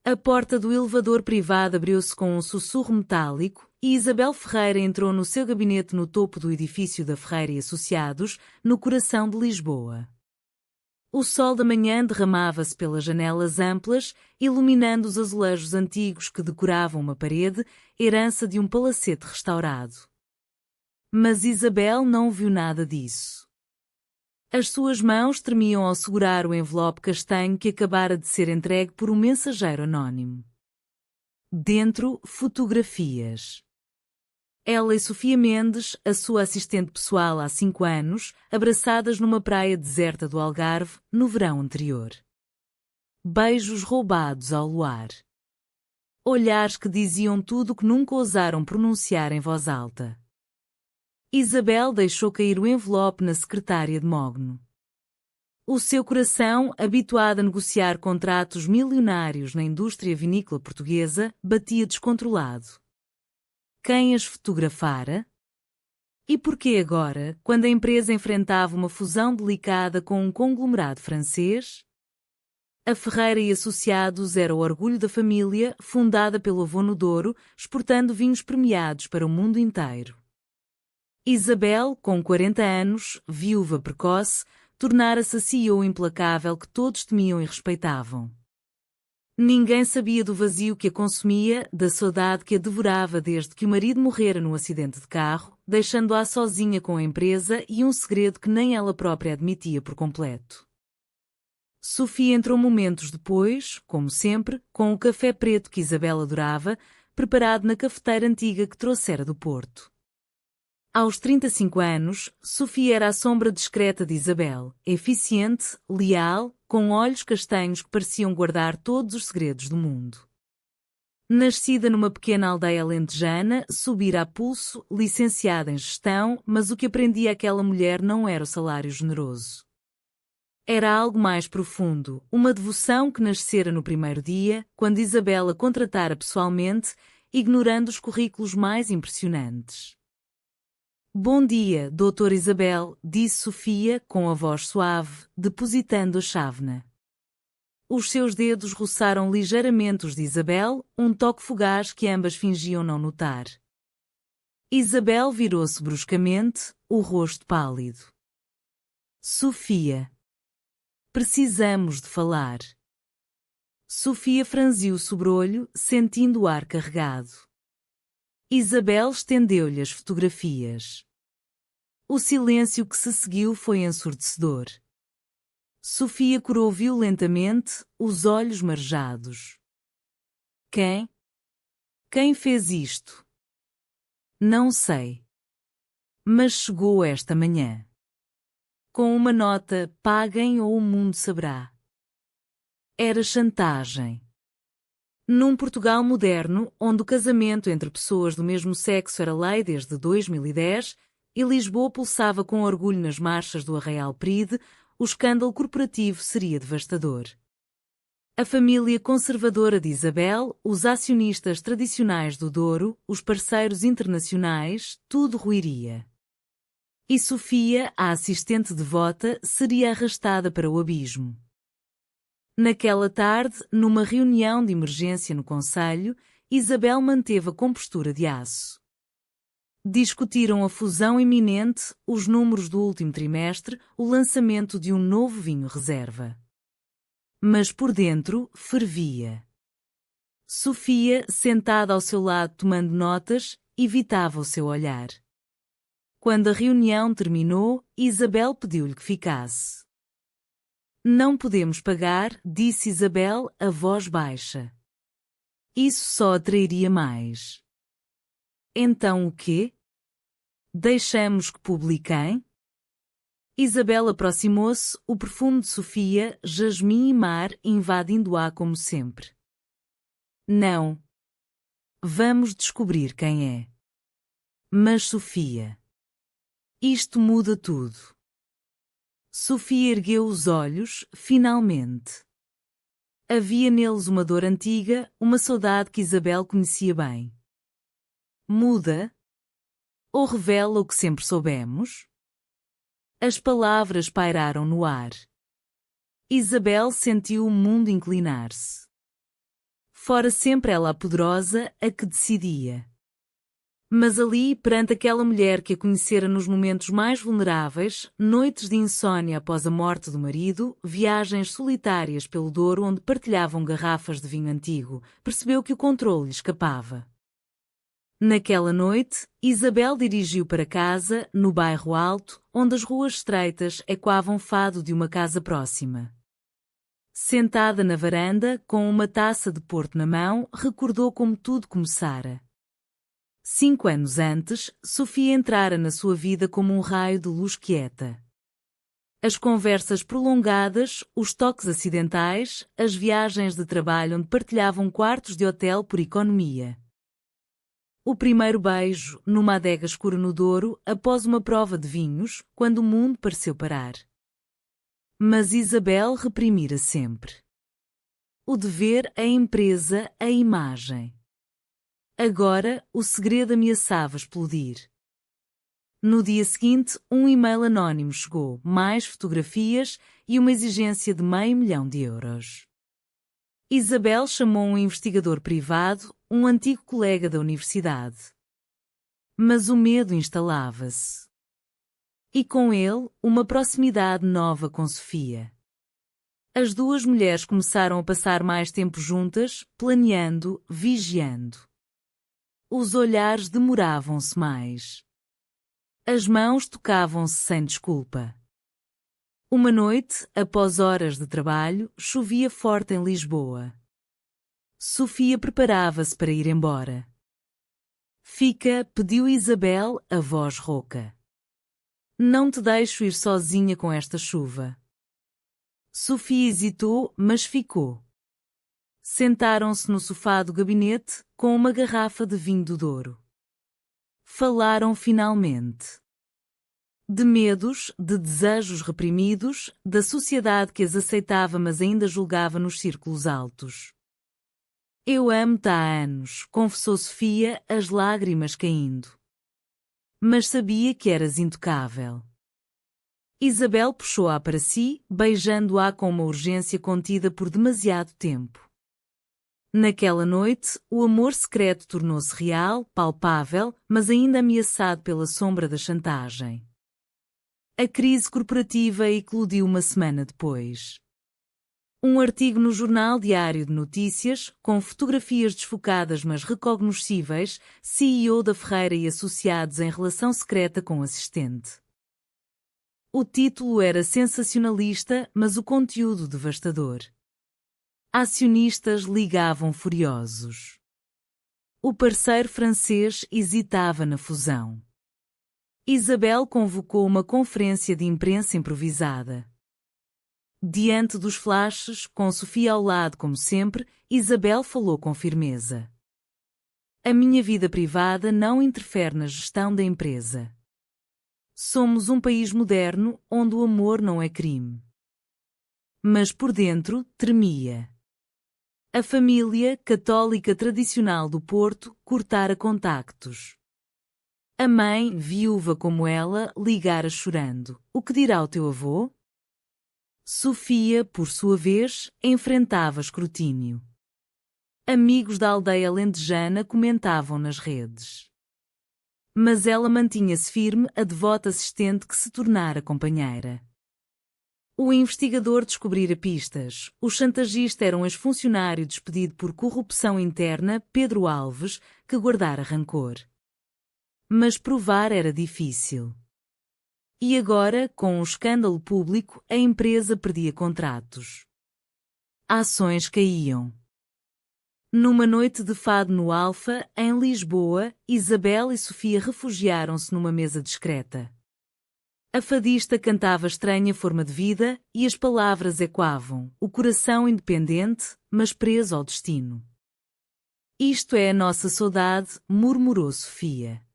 A porta do elevador privado abriu-se com um sussurro metálico e Isabel Ferreira entrou no seu gabinete no topo do edifício da Ferreira e Associados, no coração de Lisboa. O sol da manhã derramava-se pelas janelas amplas, iluminando os azulejos antigos que decoravam uma parede, herança de um palacete restaurado. Mas Isabel não viu nada disso. As suas mãos tremiam ao segurar o envelope castanho que acabara de ser entregue por um mensageiro anónimo. Dentro, fotografias. Ela e Sofia Mendes, a sua assistente pessoal há 5 anos, abraçadas numa praia deserta do Algarve, no verão anterior. Beijos roubados ao luar. Olhares que diziam tudo o que nunca ousaram pronunciar em voz alta. Isabel deixou cair o envelope na secretária de Mogno. O seu coração, habituado a negociar contratos milionários na indústria vinícola portuguesa, batia descontrolado. Quem as fotografara? E por que agora, quando a empresa enfrentava uma fusão delicada com um conglomerado francês? A Ferreira e Associados era o orgulho da família, fundada pelo avô no Douro, exportando vinhos premiados para o mundo inteiro. Isabel, com 40 anos, viúva precoce, tornara-se a CEO implacável que todos temiam e respeitavam. Ninguém sabia do vazio que a consumia, da saudade que a devorava desde que o marido morrera num acidente de carro, deixando-a sozinha com a empresa e um segredo que nem ela própria admitia por completo. Sofia entrou momentos depois, como sempre, com o café preto que Isabel adorava, preparado na cafeteira antiga que trouxera do Porto. Aos 35 anos, Sofia era a sombra discreta de Isabel, eficiente, leal, com olhos castanhos que pareciam guardar todos os segredos do mundo. Nascida numa pequena aldeia alentejana, subira a pulso, licenciada em gestão, mas o que aprendia aquela mulher não era o salário generoso. Era algo mais profundo, uma devoção que nascera no primeiro dia, quando Isabel a contratara pessoalmente, ignorando os currículos mais impressionantes. Bom dia, doutora Isabel, disse Sofia, com a voz suave, depositando a chávena. Os seus dedos roçaram ligeiramente os de Isabel, um toque fugaz que ambas fingiam não notar. Isabel virou-se bruscamente, o rosto pálido. Sofia. Precisamos de falar. Sofia franziu o sobrolho, sentindo o ar carregado. Isabel estendeu-lhe as fotografias. O silêncio que se seguiu foi ensurdecedor. Sofia corou violentamente, os olhos marejados. Quem? Quem fez isto? Não sei. Mas chegou esta manhã. Com uma nota, paguem ou o mundo saberá. Era chantagem. Num Portugal moderno, onde o casamento entre pessoas do mesmo sexo era lei desde 2010, e Lisboa pulsava com orgulho nas marchas do Arraial Pride, o escândalo corporativo seria devastador. A família conservadora de Isabel, os acionistas tradicionais do Douro, os parceiros internacionais, tudo ruiria. E Sofia, a assistente devota, seria arrastada para o abismo. Naquela tarde, numa reunião de emergência no concelho, Isabel manteve a compostura de aço. Discutiram a fusão iminente, os números do último trimestre, o lançamento de um novo vinho reserva. Mas por dentro, fervia. Sofia, sentada ao seu lado tomando notas, evitava o seu olhar. Quando a reunião terminou, Isabel pediu-lhe que ficasse. Não podemos pagar, disse Isabel, a voz baixa. Isso só atrairia mais. Então o quê? Deixamos que publiquem? Isabel aproximou-se, o perfume de Sofia, jasmim e mar invadindo-a como sempre. Não. Vamos descobrir quem é. Mas Sofia. Isto muda tudo. Sofia ergueu os olhos, finalmente. Havia neles uma dor antiga, uma saudade que Isabel conhecia bem. Muda? Ou revela o que sempre soubemos? As palavras pairaram no ar. Isabel sentiu o mundo inclinar-se. Fora sempre ela a poderosa, a que decidia. Mas ali, perante aquela mulher que a conhecera nos momentos mais vulneráveis, noites de insônia após a morte do marido, viagens solitárias pelo Douro onde partilhavam garrafas de vinho antigo, percebeu que o controle lhe escapava. Naquela noite, Isabel dirigiu para casa, no bairro Alto, onde as ruas estreitas ecoavam fado de uma casa próxima. Sentada na varanda, com uma taça de porto na mão, recordou como tudo começara. 5 anos antes, Sofia entrara na sua vida como um raio de luz quieta. As conversas prolongadas, os toques acidentais, as viagens de trabalho onde partilhavam quartos de hotel por economia. O primeiro beijo, numa adega escura no Douro, após uma prova de vinhos, quando o mundo pareceu parar. Mas Isabel reprimira sempre. O dever, a empresa, a imagem. Agora, o segredo ameaçava explodir. No dia seguinte, um e-mail anónimo chegou, mais fotografias e uma exigência de €500.000. Isabel chamou um investigador privado, um antigo colega da universidade. Mas o medo instalava-se. E com ele, uma proximidade nova com Sofia. As duas mulheres começaram a passar mais tempo juntas, planeando, vigiando. Os olhares demoravam-se mais. As mãos tocavam-se sem desculpa. Uma noite, após horas de trabalho, chovia forte em Lisboa. Sofia preparava-se para ir embora. Fica, pediu Isabel, a voz rouca. Não te deixo ir sozinha com esta chuva. Sofia hesitou, mas ficou. Sentaram-se no sofá do gabinete, com uma garrafa de vinho do Douro. Falaram finalmente. De medos, de desejos reprimidos, da sociedade que as aceitava mas ainda julgava nos círculos altos. Eu amo-te há anos, confessou Sofia, as lágrimas caindo. Mas sabia que eras intocável. Isabel puxou-a para si, beijando-a com uma urgência contida por demasiado tempo. Naquela noite, o amor secreto tornou-se real, palpável, mas ainda ameaçado pela sombra da chantagem. A crise corporativa eclodiu uma semana depois. Um artigo no Jornal Diário de Notícias, com fotografias desfocadas mas recognoscíveis, CEO da Ferreira e associados em relação secreta com o assistente. O título era sensacionalista, mas o conteúdo devastador. Acionistas ligavam furiosos. O parceiro francês hesitava na fusão. Isabel convocou uma conferência de imprensa improvisada. Diante dos flashes, com Sofia ao lado como sempre, Isabel falou com firmeza. A minha vida privada não interfere na gestão da empresa. Somos um país moderno, onde o amor não é crime. Mas por dentro, tremia. A família, católica tradicional do Porto, cortara contactos. A mãe, viúva como ela, ligara chorando. O que dirá o teu avô? Sofia, por sua vez, enfrentava escrutínio. Amigos da aldeia alentejana comentavam nas redes. Mas ela mantinha-se firme, a devota assistente que se tornara companheira. O investigador descobrira pistas. O chantagista era um ex-funcionário despedido por corrupção interna, Pedro Alves, que guardara rancor. Mas provar era difícil. E agora, com o escândalo público, a empresa perdia contratos. Ações caíam. Numa noite de fado no Alfa, em Lisboa, Isabel e Sofia refugiaram-se numa mesa discreta. A fadista cantava estranha forma de vida e as palavras ecoavam, o coração independente, mas preso ao destino. Isto é a nossa saudade, murmurou Sofia.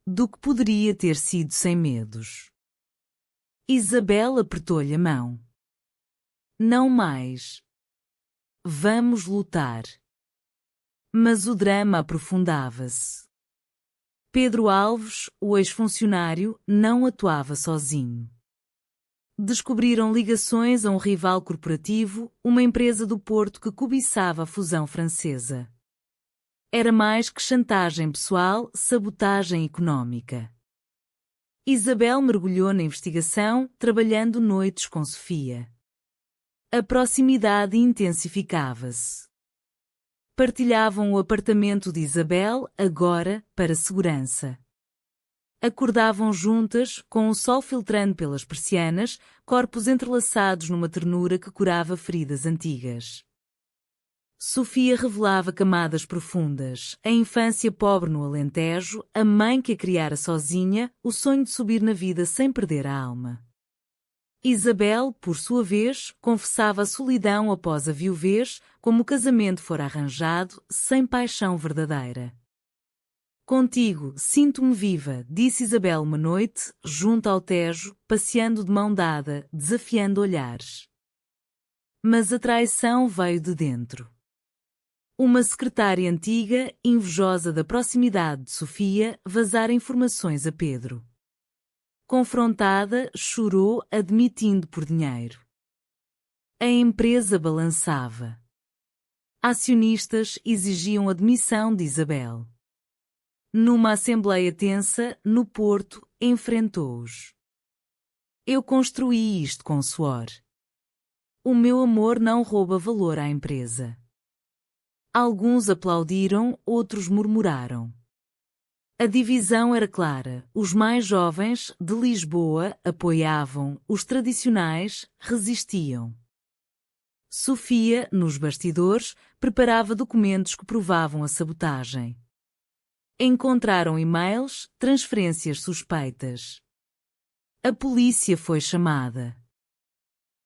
Do que poderia ter sido sem medos. Isabel apertou-lhe a mão. Não mais. Vamos lutar. Mas o drama aprofundava-se. Pedro Alves, o ex-funcionário, não atuava sozinho. descobriram ligações a um rival corporativo, uma empresa do Porto que cobiçava a fusão francesa. Era mais que chantagem pessoal, sabotagem económica. Isabel mergulhou na investigação, trabalhando noites com Sofia. A proximidade intensificava-se. Partilhavam o apartamento de Isabel, agora, para segurança. Acordavam juntas, com o sol filtrando pelas persianas, corpos entrelaçados numa ternura que curava feridas antigas. Sofia revelava camadas profundas, a infância pobre no Alentejo, a mãe que a criara sozinha, o sonho de subir na vida sem perder a alma. Isabel, por sua vez, confessava a solidão após a viuvez, como o casamento fora arranjado, sem paixão verdadeira. Contigo, sinto-me viva, disse Isabel uma noite, junto ao Tejo, passeando de mão dada, desafiando olhares. Mas a traição veio de dentro. Uma secretária antiga, invejosa da proximidade de Sofia, vazara informações a Pedro. Confrontada, chorou, admitindo por dinheiro. A empresa balançava. Acionistas exigiam a demissão de Isabel. Numa assembleia tensa, no Porto, enfrentou-os. Eu construí isto com suor. O meu amor não rouba valor à empresa. Alguns aplaudiram, outros murmuraram. A divisão era clara. Os mais jovens, de Lisboa, apoiavam, os tradicionais, resistiam. Sofia, nos bastidores, preparava documentos que provavam a sabotagem. Encontraram e-mails, transferências suspeitas. A polícia foi chamada.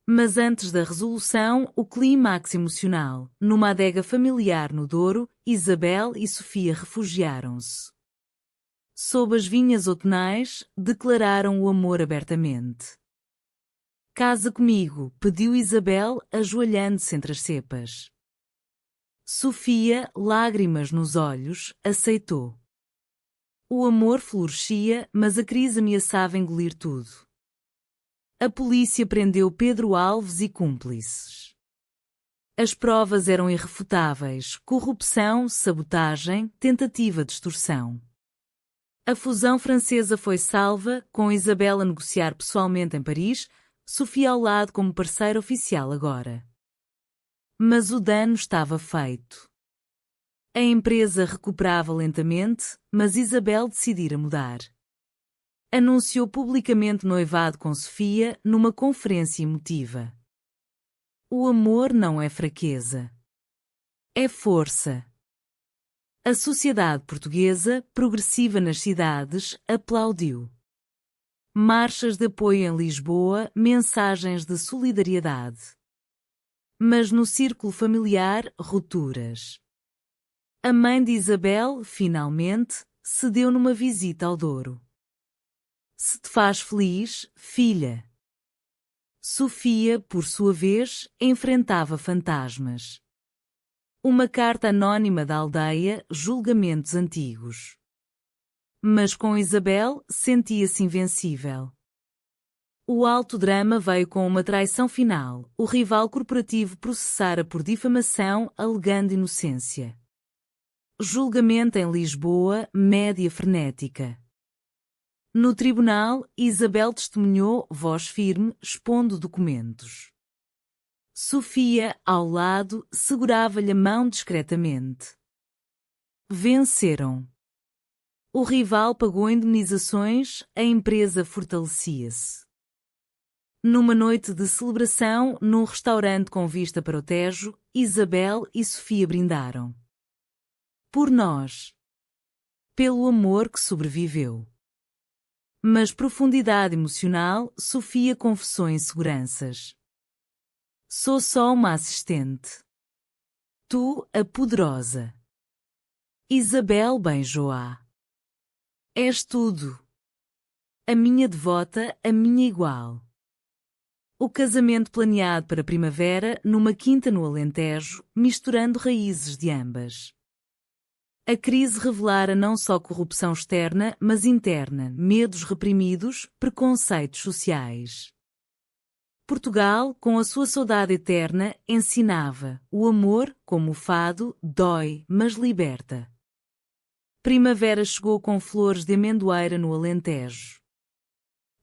Mas antes da resolução, o clímax emocional. Numa adega familiar no Douro, Isabel e Sofia refugiaram-se. Sob as vinhas outonais, declararam o amor abertamente. Casa comigo, pediu Isabel, ajoelhando-se entre as cepas. Sofia, lágrimas nos olhos, aceitou. O amor florescia, mas a crise ameaçava engolir tudo. A polícia prendeu Pedro Alves e cúmplices. As provas eram irrefutáveis: corrupção, sabotagem, tentativa de extorsão. A fusão francesa foi salva, com Isabel a negociar pessoalmente em Paris, Sofia ao lado como parceira oficial agora. Mas o dano estava feito. A empresa recuperava lentamente, mas Isabel decidira mudar. Anunciou publicamente noivado com Sofia numa conferência emotiva. O amor não é fraqueza. É força. A sociedade portuguesa, progressiva nas cidades, aplaudiu. Marchas de apoio em Lisboa, mensagens de solidariedade. Mas no círculo familiar, rupturas. A mãe de Isabel, finalmente, cedeu numa visita ao Douro. Se te faz feliz, filha. Sofia, por sua vez, enfrentava fantasmas. Uma carta anônima da aldeia, julgamentos antigos. Mas com Isabel, sentia-se invencível. O alto drama veio com uma traição final. O rival corporativo processara por difamação, alegando inocência. Julgamento em Lisboa, média frenética. No tribunal, Isabel testemunhou, voz firme, expondo documentos. Sofia, ao lado, segurava-lhe a mão discretamente. Venceram. O rival pagou indemnizações, a empresa fortalecia-se. Numa noite de celebração, num restaurante com vista para o Tejo, Isabel e Sofia brindaram. Por nós. Pelo amor que sobreviveu. Mas profundidade emocional, Sofia confessou inseguranças. Sou só uma assistente. Tu, a poderosa. Isabel beijou-a. És tudo. A minha devota, a minha igual. O casamento planeado para a primavera, numa quinta no Alentejo, misturando raízes de ambas. A crise revelara não só corrupção externa, mas interna, medos reprimidos, preconceitos sociais. Portugal, com a sua saudade eterna, ensinava: o amor, como o fado, dói, mas liberta. Primavera chegou com flores de amendoeira no Alentejo.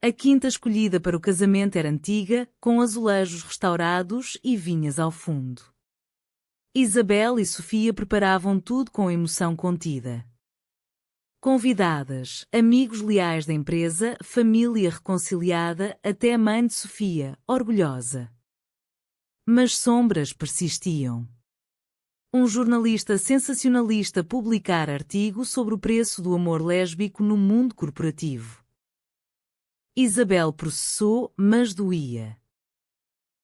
A quinta escolhida para o casamento era antiga, com azulejos restaurados e vinhas ao fundo. Isabel e Sofia preparavam tudo com emoção contida. Convidadas, amigos leais da empresa, família reconciliada, até a mãe de Sofia, orgulhosa. Mas sombras persistiam. Um jornalista sensacionalista publicara artigo sobre o preço do amor lésbico no mundo corporativo. Isabel processou, mas doía.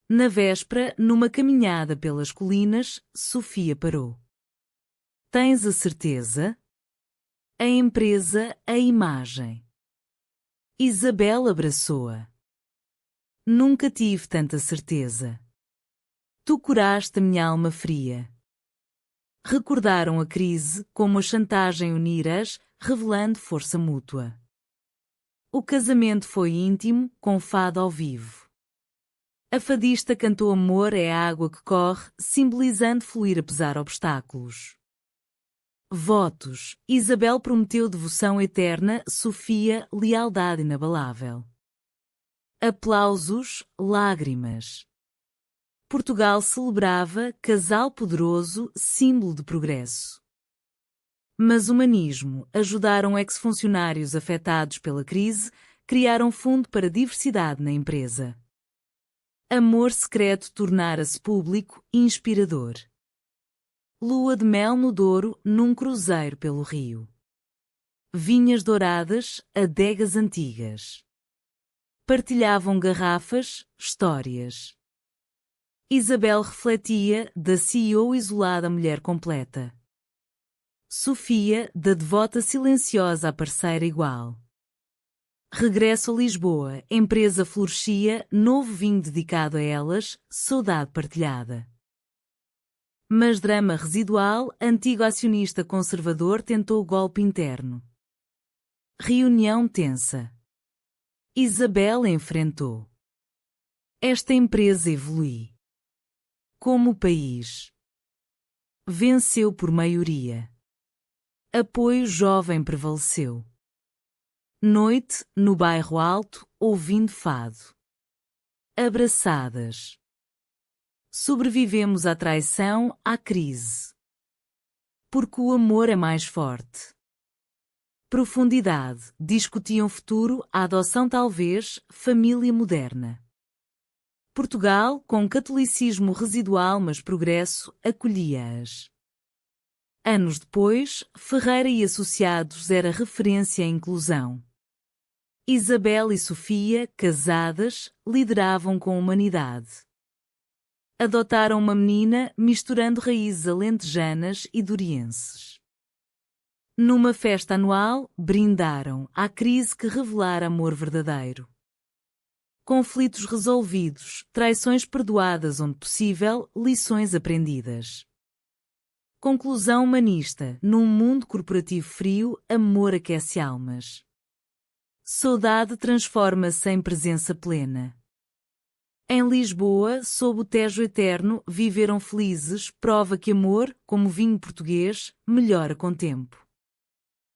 Na véspera, numa caminhada pelas colinas, Sofia parou. Tens a certeza? A empresa, a imagem. Isabel abraçou-a. Nunca tive tanta certeza. Tu curaste a minha alma fria. Recordaram a crise, como a chantagem unir-as, revelando força mútua. O casamento foi íntimo, com fado ao vivo. A fadista cantou amor é a água que corre, simbolizando fluir apesar de obstáculos. Votos. Isabel prometeu devoção eterna, Sofia, lealdade inabalável. Aplausos, lágrimas. Portugal celebrava, casal poderoso, símbolo de progresso. Mas humanismo, ajudaram ex-funcionários afetados pela crise, criaram fundo para diversidade na empresa. Amor secreto tornara-se público e inspirador. Lua de mel no Douro, num cruzeiro pelo rio. Vinhas douradas, adegas antigas. Partilhavam garrafas, histórias. Isabel refletia, da CEO isolada à mulher completa. Sofia, da devota silenciosa à parceira igual. Regresso a Lisboa, empresa florescia, novo vinho dedicado a elas, saudade partilhada. Mas drama residual, antigo acionista conservador tentou golpe interno. Reunião tensa. Isabel enfrentou. Esta empresa evolui. Como o país. Venceu por maioria. Apoio jovem prevaleceu. Noite, no bairro alto, ouvindo fado. Abraçadas. Sobrevivemos à traição, à crise. Porque o amor é mais forte. Profundidade, discutiam futuro, a adoção talvez, família moderna. Portugal, com catolicismo residual mas progresso, acolhia-as. Anos depois, Ferreira e Associados era referência à inclusão. Isabel e Sofia, casadas, lideravam com humanidade. Adotaram uma menina, misturando raízes alentejanas e dorienses. Numa festa anual, brindaram à crise que revelara amor verdadeiro. Conflitos resolvidos, traições perdoadas onde possível, lições aprendidas. Conclusão humanista, num mundo corporativo frio, amor aquece almas. Saudade transforma-se em presença plena. Em Lisboa, sob o Tejo eterno, viveram felizes, prova que amor, como vinho português, melhora com tempo.